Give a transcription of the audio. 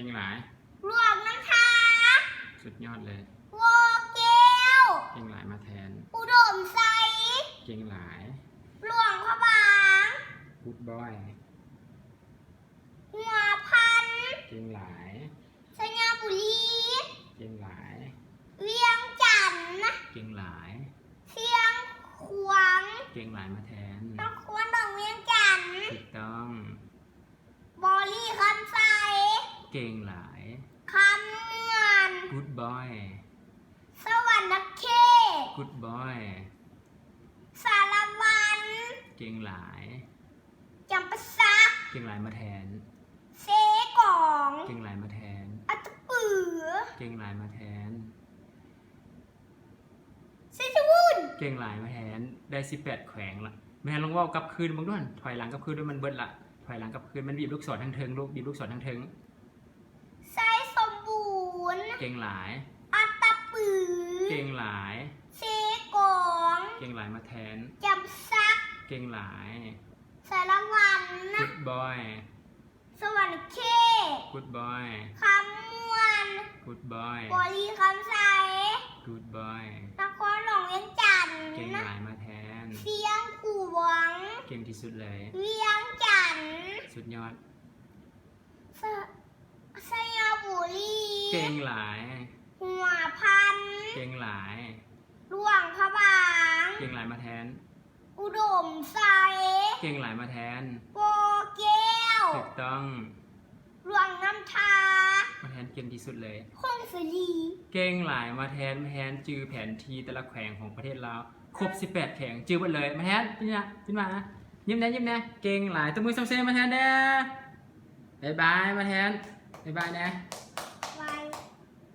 ก่งหลายรวมน้ำชาสุดยอดเลยโวเกลเก่งหลายมาแทนอุดมไซเก่งหลายหลวงพระบาง กูดบอยหัวพันเก่งหลายสัญญาบุรีเก่งหลายเวียงจันทน์เก่งหลายเชียงขวางเก่งหลายมาแทนต้องควรต้องเวียงจันทน์ถูกต้องบอลี่คำใสเก่งหลายคำเมือน กูดบอยสวรรค์เขตกูดบอยสารวัน เก่งหลายจำปาสักเก่งหลายมาแทนเสกอง เก่งหลายมาแทนอัตปือเก่งหลายมาแทนเซจูวุนเก่งหลายมาแทนได้18แขวงละแม่ลองว่ากลับคืนบางด้วยถอยหลังกลับคืนด้วยมันเบิดละถอยหลังกลับคืนมันบีบลูกศรทั้งเทิงลูกบีบลูกศรทั้งเทิงไซสมบูรณ์เก่งหลายอัตปือเก่งหลายเสกองเก่งหลายมาแทนจำซักเก่งหลายสารวันกูดบอยสวรรค์เขตกูดบอยคำมวน กูดบอย บอลีคำใส กูดบอยนครหลวงเวียงจันทน์เก่งหลายมาแทนเสียงขวงเก่งที่สุดเลยเวียงจันทน์สุดยอดสยามบุรี เก่งหลาย หัวพันเก่งหลายหลวงพระบาง เก่งหลายมาแทนอุดมไซเก่งหลายมาแทนโวเกลถูกต้องหลวงน้ำชามาแทนเก่งที่สุดเลยคงสลีเก่งหลายมาแทนจือแผนที่แต่ละแขวงของประเทศเราครบ18แขวงจือหมดเลยมาแทนนี่นะขึ้นมายิ้มนะเก่งหลายตัวมือส่งเซมาแทนเด้อบ๊ายบายมาแทนบ๊ายบายนะ